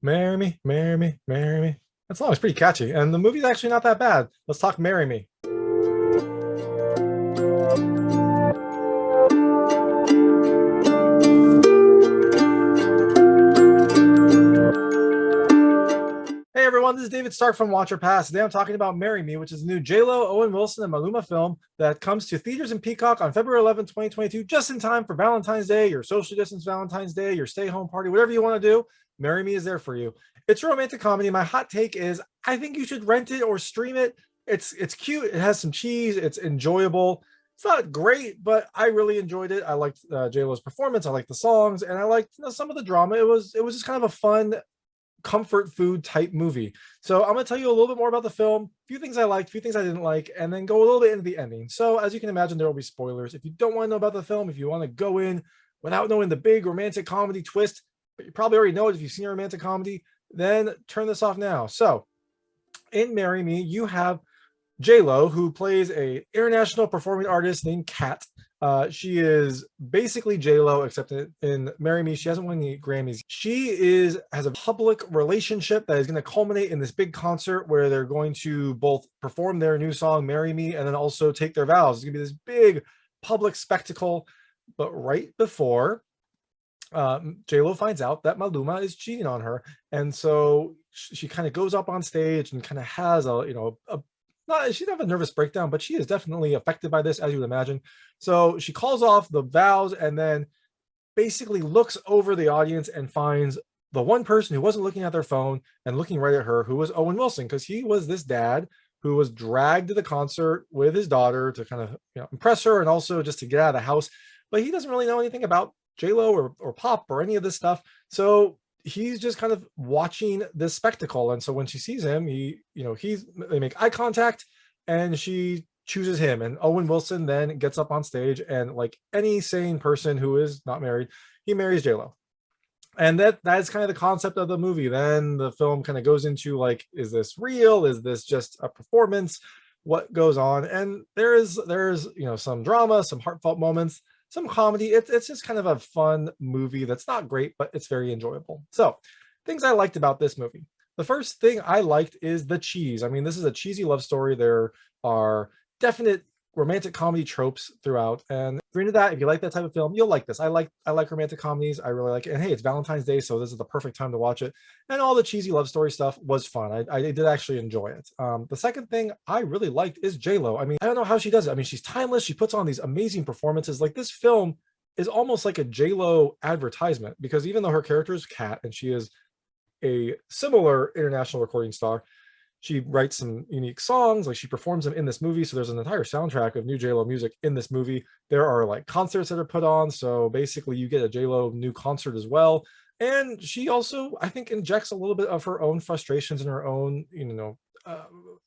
Marry me, marry me, marry me. That song is pretty catchy, and the movie's actually not that bad. Let's talk Marry Me. Hey everyone, this is David Stark from Watcher Pass. Today I'm talking about Marry Me, which is the new J-Lo, Owen Wilson, and Maluma film that comes to theaters and Peacock on February 11th, 2022, just in time for Valentine's Day, your social distance Valentine's Day, your stay-home party, whatever you want to do. Marry Me is there for you. It's a romantic comedy. My hot take is I think you should rent it or stream it. It's cute. It has some cheese. It's enjoyable. It's not great, but I really enjoyed it. I liked J-Lo's performance. I liked the songs, and I liked some of the drama. It was just kind of a fun comfort food type movie. So I'm going to tell you a little bit more about the film, a few things I liked, a few things I didn't like, and then go a little bit into the ending. So as you can imagine, there will be spoilers. If you don't want to know about the film, if you want to go in without knowing the big romantic comedy twist, but you probably already know it if you've seen a romantic comedy, then turn this off now. So in Marry Me, you have J-Lo, who plays a international performing artist named Kat. She is basically J-Lo, except in Marry Me, she hasn't won any Grammys. Has a public relationship that is going to culminate in this big concert where they're going to both perform their new song, Marry Me, and then also take their vows. It's going to be this big public spectacle. But right before J-Lo finds out that Maluma is cheating on her, and so she kind of goes up on stage and kind of has she doesn't have a nervous breakdown, but she is definitely affected by this, as you would imagine. So she calls off the vows and then basically looks over the audience and finds the one person who wasn't looking at their phone and looking right at her, who was Owen Wilson, because he was this dad who was dragged to the concert with his daughter to kind of impress her and also just to get out of the house. But he doesn't really know anything about J-Lo or pop or any of this stuff. So he's just kind of watching this spectacle. And so when she sees him, they make eye contact and she chooses him. And Owen Wilson then gets up on stage and, like any sane person who is not married, he marries J-Lo. And that's kind of the concept of the movie. Then the film kind of goes into, like, is this real? Is this just a performance? What goes on? And there's some drama, some heartfelt moments, some comedy. It's just kind of a fun movie that's not great, but it's very enjoyable. So things I liked about this movie. The first thing I liked is the cheese. I mean, this is a cheesy love story. There are definite romantic comedy tropes throughout, and if you're into that, if you like that type of film, you'll like this. I like romantic comedies. I really like it. And hey, it's Valentine's Day, so this is the perfect time to watch it. And all the cheesy love story stuff was fun. I did actually enjoy it. The second thing I really liked is J-Lo. I mean, I don't know how she does it. I mean, she's timeless. She puts on these amazing performances. Like, this film is almost like a J-Lo advertisement, because even though her character is Kat and she is a similar international recording star, she writes some unique songs, like she performs them in this movie. So there's an entire soundtrack of new J-Lo music in this movie. There are like concerts that are put on. So basically you get a J-Lo new concert as well. And she also, I think, injects a little bit of her own frustrations and her own,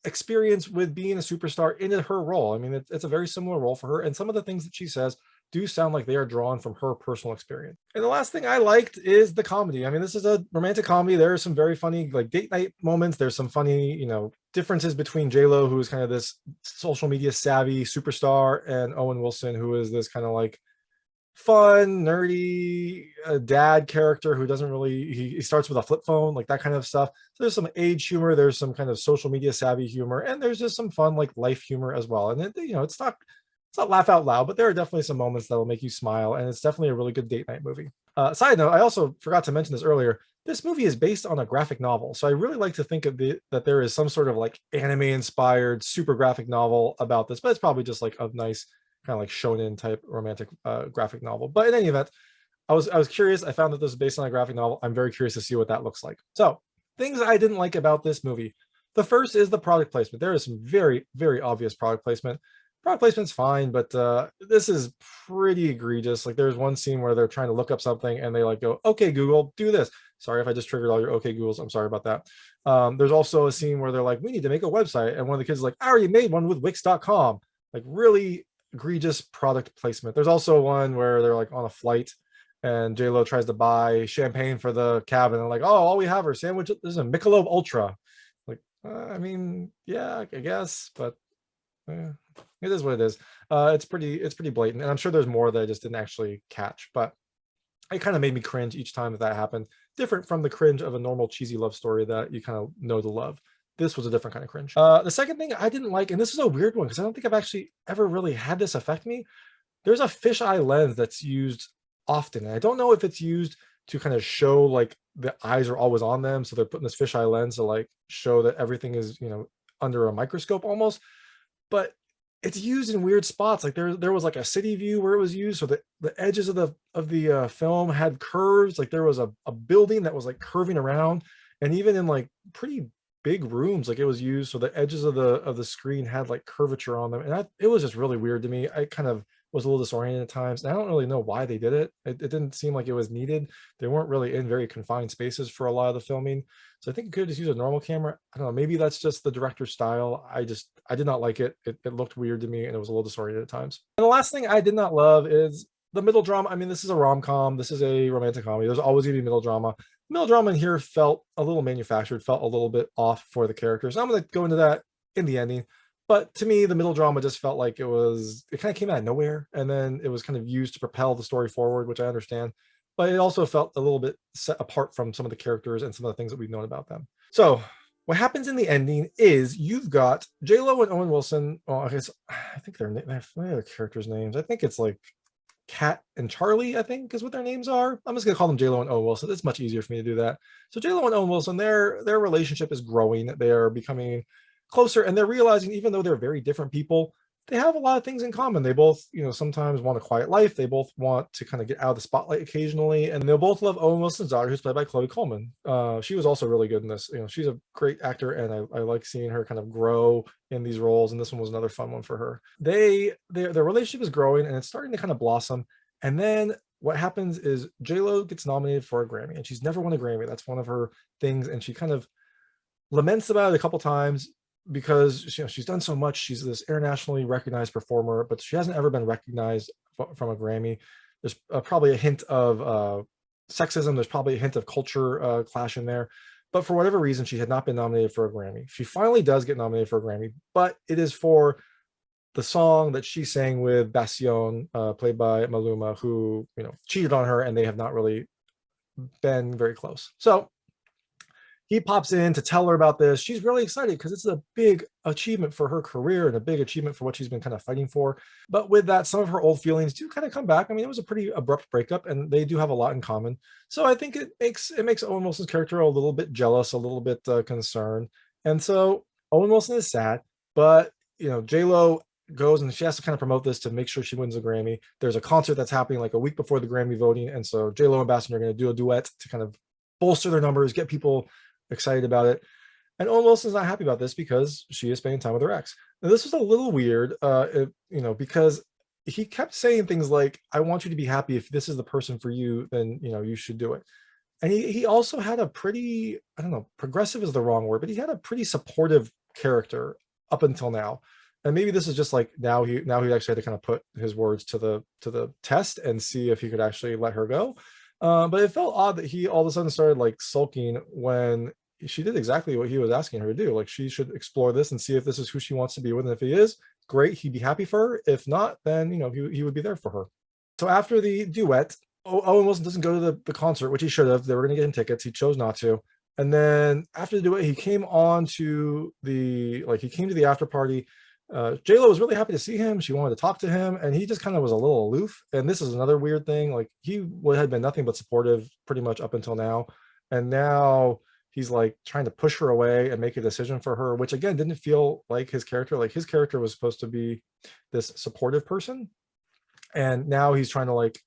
experience with being a superstar into her role. I mean, it's a very similar role for her. And some of the things that she says do sound like they are drawn from her personal experience. And the last thing I liked is the comedy. I mean, this is a romantic comedy. There are some very funny, like, date night moments. There's some funny, differences between J-Lo, who is kind of this social media savvy superstar, and Owen Wilson, who is this kind of like fun, nerdy dad character who doesn't really, he starts with a flip phone, like that kind of stuff. So there's some age humor, there's some kind of social media savvy humor, and there's just some fun, like, life humor as well. And it's not laugh out loud, but there are definitely some moments that will make you smile, and it's definitely a really good date night movie. Side note, I also forgot to mention this earlier. This movie is based on a graphic novel, so I really like to think of that there is some sort of like anime-inspired super graphic novel about this, but it's probably just like a nice kind of like shonen type romantic graphic novel. But in any event, I was curious. I found that this is based on a graphic novel. I'm very curious to see what that looks like. So things I didn't like about this movie. The first is the product placement. There is some very, very obvious product placement. Product placement's fine, but this is pretty egregious. Like, there's one scene where they're trying to look up something and they like go, "Okay, Google, do this." Sorry if I just triggered all your okay Googles. I'm sorry about that. There's also a scene where they're like, "We need to make a website," and one of the kids is like, "I already made one with Wix.com." Like, really egregious product placement. There's also one where they're like on a flight and J-Lo tries to buy champagne for the cabin, and like, "Oh, all we have are sandwiches. This is a Michelob Ultra." Like, I mean, yeah, I guess, but yeah, it is what it is. It's pretty blatant, and I'm sure there's more that I just didn't actually catch, but it kind of made me cringe each time that happened. different from the cringe of a normal cheesy love story that you kind of know to love. This was a different kind of cringe. The second thing I didn't like, and this is a weird one because I don't think I've actually ever really had this affect me. There's a fisheye lens that's used often. And I don't know if it's used to kind of show like the eyes are always on them. So they're putting this fisheye lens to like show that everything is, under a microscope almost. But it's used in weird spots. Like there was like a city view where it was used. So the edges of the film had curves. Like there was a building that was like curving around. And even in like pretty big rooms, like it was used. So the edges of the screen had like curvature on them. And it was just really weird to me. I kind of was a little disoriented at times. And I don't really know why they did it. It didn't seem like it was needed. They weren't really in very confined spaces for a lot of the filming. So I think you could just use a normal camera. I don't know, maybe that's just the director's style. I did not like it. It looked weird to me and it was a little disoriented at times. And the last thing I did not love is the middle drama. I mean, this is a rom-com. This is a romantic comedy. There's always gonna be middle drama. Middle drama in here felt a little manufactured, felt a little bit off for the characters. I'm gonna go into that in the ending. But to me, the middle drama just felt like it kind of came out of nowhere. And then it was kind of used to propel the story forward, which I understand. But it also felt a little bit set apart from some of the characters and some of the things that we've known about them. So what happens in the ending is you've got J-Lo and Owen Wilson. Well, I guess I think they're their characters' names. I think it's like Kat and Charlie, I think is what their names are. I'm just gonna call them J-Lo and Owen Wilson. It's much easier for me to do that. So J-Lo and Owen Wilson, their relationship is growing. They are becoming closer, and they're realizing even though they're very different people, they have a lot of things in common. They both, sometimes want a quiet life. They both want to kind of get out of the spotlight occasionally, and they'll both love Owen Wilson's daughter, who's played by Chloe Coleman. She was also really good in this. She's a great actor, and I like seeing her kind of grow in these roles. And this one was another fun one for her. Their relationship is growing, and it's starting to kind of blossom. And then what happens is J-Lo gets nominated for a Grammy, and she's never won a Grammy. That's one of her things, and she kind of laments about it a couple times because she's done so much. She's this internationally recognized performer, but she hasn't ever been recognized from a Grammy. There's probably a hint of sexism. There's probably a hint of culture clash in there. But for whatever reason, she had not been nominated for a Grammy. She finally does get nominated for a Grammy, but it is for the song that she sang with Bastian, played by Maluma, who cheated on her, and they have not really been very close. So he pops in to tell her about this. She's really excited because it's a big achievement for her career and a big achievement for what she's been kind of fighting for. But with that, some of her old feelings do kind of come back. I mean, it was a pretty abrupt breakup, and they do have a lot in common. So I think it makes Owen Wilson's character a little bit jealous, a little bit concerned. And so Owen Wilson is sad, but J-Lo goes and she has to kind of promote this to make sure she wins a Grammy. There's a concert that's happening like a week before the Grammy voting, and so J-Lo and Bastian are going to do a duet to kind of bolster their numbers, get people excited about it. And Owen Wilson's not happy about this because she is spending time with her ex. Now, this was a little weird, because he kept saying things like, I want you to be happy. If this is the person for you, then, you should do it. And he also had a pretty, I don't know, progressive is the wrong word, but he had a pretty supportive character up until now. And maybe this is just like now he actually had to kind of put his words to the test and see if he could actually let her go. But it felt odd that he all of a sudden started like sulking when she did exactly what he was asking her to do. Like, she should explore this and see if this is who she wants to be with. And if he is, great, he'd be happy for her. If not, then, he would be there for her. So after the duet, Owen Wilson doesn't go to the concert, which he should have. They were going to get him tickets. He chose not to. And then after the duet, he came to the after party. J-Lo was really happy to see him. She wanted to talk to him, and he just kind of was a little aloof. And this is another weird thing. Like, he had been nothing but supportive pretty much up until now. And now he's like trying to push her away and make a decision for her, which again didn't feel like his character. Like, his character was supposed to be this supportive person. And now he's trying to like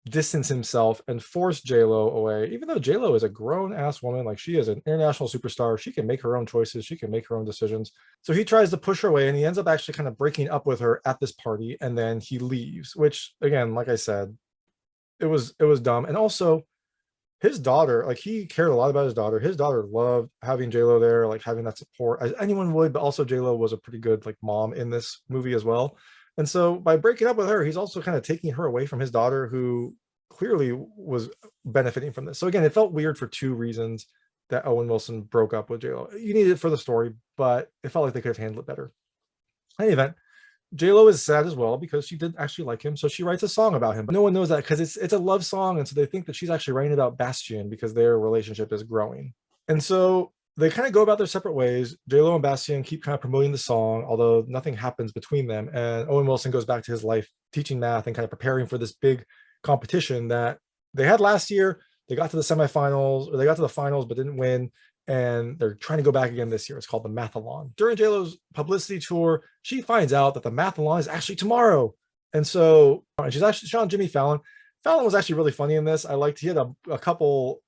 distance himself and force J-Lo away, even though J-Lo is a grown-ass woman. Like, she is an international superstar. She can make her own choices. She can make her own decisions. So he tries to push her away, and he ends up actually kind of breaking up with her at this party, and then he leaves, which again, like I said, it was dumb. And also, his daughter, like, he cared a lot about his daughter. His daughter loved having J-Lo there, like having that support, as anyone would. But also, J-Lo was a pretty good like mom in this movie as well. And so by breaking up with her, he's also kind of taking her away from his daughter, who clearly was benefiting from this. So again, it felt weird for two reasons that Owen Wilson broke up with J-Lo. You needed it for the story, but it felt like they could have handled it better. In any event, J-Lo is sad as well because she did actually like him, so she writes a song about him. But no one knows that because it's a love song, and so they think that she's actually writing about Bastian because their relationship is growing. And so they kind of go about their separate ways. J-Lo and Bastian keep kind of promoting the song, although nothing happens between them. And Owen Wilson goes back to his life teaching math and kind of preparing for this big competition that they had last year. They got to the semifinals, or they got to the finals, but didn't win. And they're trying to go back again this year. It's called the Mathalon. During J-Lo's publicity tour, she finds out that the Mathalon is actually tomorrow. And so she's actually Sean Jimmy Fallon. Fallon was actually really funny in this. I liked, he had a couple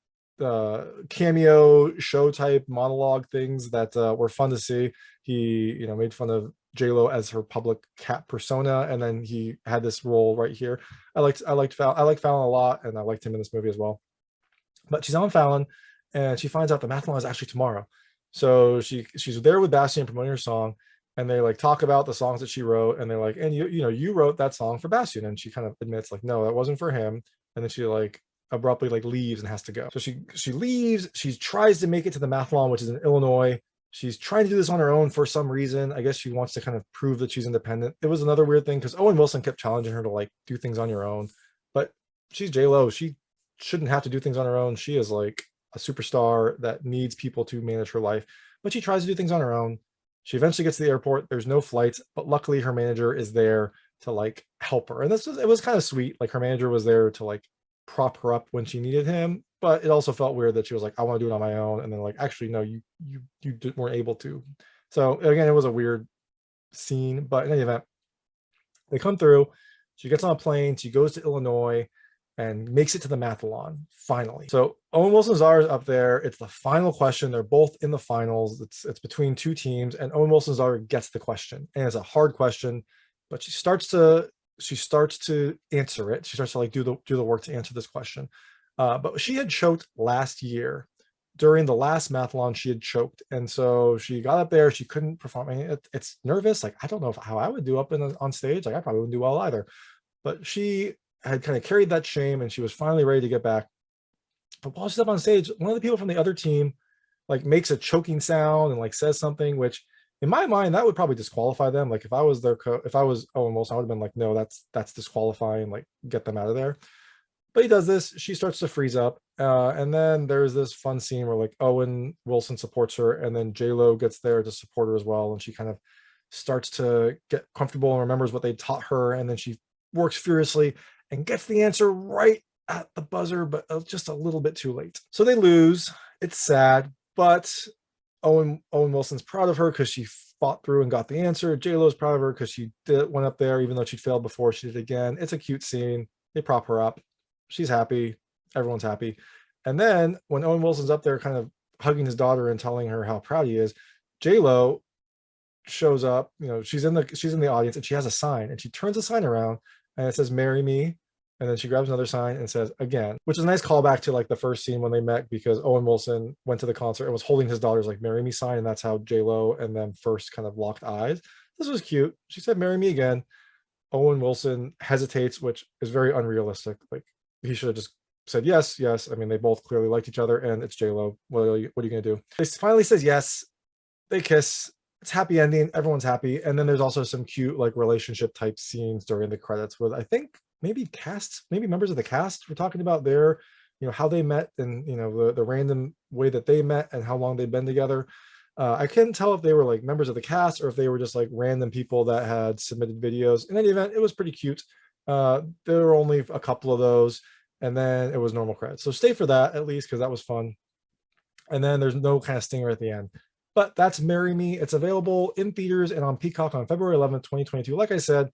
cameo show type monologue things that were fun to see. He, made fun of J-Lo as her public cat persona, and then he had this role right here. I liked Fallon a lot, and I liked him in this movie as well. But she's on Fallon, and she finds out the Mathalon is actually tomorrow. So she's there with Bastian promoting her song, and they like talk about the songs that she wrote, and they're like, and you wrote that song for Bastian, and she kind of admits like, no, that wasn't for him. And then she like abruptly like leaves and has to go. So she leaves. She tries to make it to the Mathalon, which is in Illinois. She's trying to do this on her own for some reason. I guess she wants to kind of prove that she's independent. It was another weird thing because Owen Wilson kept challenging her to like do things on your own, but she's J-Lo. She shouldn't have to do things on her own. She is like a superstar that needs people to manage her life, but she tries to do things on her own. She eventually gets to the airport. There's no flights, but luckily her manager is there to like help her. And it was kind of sweet. Like her manager was there to like prop her up when she needed him, but it also felt weird that she was like, I want to do it on my own. And then like, actually, no, you weren't able to. So again, it was a weird scene, but in any event, they come through. She gets on a plane. She goes to Illinois and makes it to the Mathalon finally. So Owen Wilson Zahra is up there. It's the final question. They're both in the finals. It's between two teams, and Owen Wilson Zahra gets the question, and it's a hard question, but she starts to answer it. She starts to like do the work to answer this question. But she had choked last year. During the last Mathalon, she had choked, and so she got up there. She couldn't perform. I mean, it's nervous. Like I don't know how I would do up on stage. Like I probably wouldn't do well either. But she had kind of carried that shame, and she was finally ready to get back. But while she's up on stage, one of the people from the other team like makes a choking sound and like says something, which in my mind that would probably disqualify them. Like if I was if I was Owen Wilson, I would have been like, no, that's disqualifying. Like get them out of there. But he does this. She starts to freeze up, and then there's this fun scene where like Owen Wilson supports her, and then J-Lo gets there to support her as well, and she kind of starts to get comfortable and remembers what they taught her, and then she works furiously and gets the answer right at the buzzer, but just a little bit too late. So they lose. It's sad, but Owen Wilson's proud of her because she fought through and got the answer. J-Lo's proud of her because she went up there, even though she failed before. She did it again. It's a cute scene. They prop her up. She's happy. Everyone's happy. And then when Owen Wilson's up there kind of hugging his daughter and telling her how proud he is, J-Lo shows up. She's in the audience, and she has a sign, and she turns the sign around, and it says "Marry Me," and then she grabs another sign and says "Again," which is a nice callback to like the first scene when they met, because Owen Wilson went to the concert and was holding his daughter's like "Marry Me" sign, and that's how J-Lo and them first kind of locked eyes. This was cute. She said "Marry Me" again. Owen Wilson hesitates, which is very unrealistic. Like he should have just said yes. I mean, they both clearly liked each other, and it's J-Lo. What are you gonna do? He finally says yes. They kiss. It's happy ending. Everyone's happy. And then there's also some cute like relationship type scenes during the credits with I think maybe members of the cast were talking about their, how they met, and the random way that they met and how long they've been together. I couldn't tell if they were like members of the cast or if they were just like random people that had submitted videos. In any event, it was pretty cute. There were only a couple of those, and then it was normal credits. So stay for that at least, because that was fun. And then there's no kind of stinger at the end. But that's Marry Me. It's available in theaters and on Peacock on February 11th, 2022. Like I said,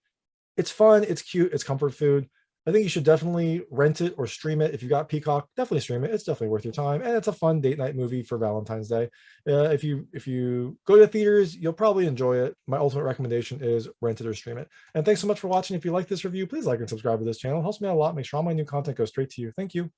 it's fun, it's cute, it's comfort food. I think you should definitely rent it or stream it. If you got Peacock, definitely stream it. It's definitely worth your time, and it's a fun date night movie for Valentine's Day. If you go to theaters, you'll probably enjoy it. My ultimate recommendation is rent it or stream it. And thanks so much for watching. If you like this review, please like and subscribe to this channel. It helps me out a lot. Make sure all my new content goes straight to you. Thank you.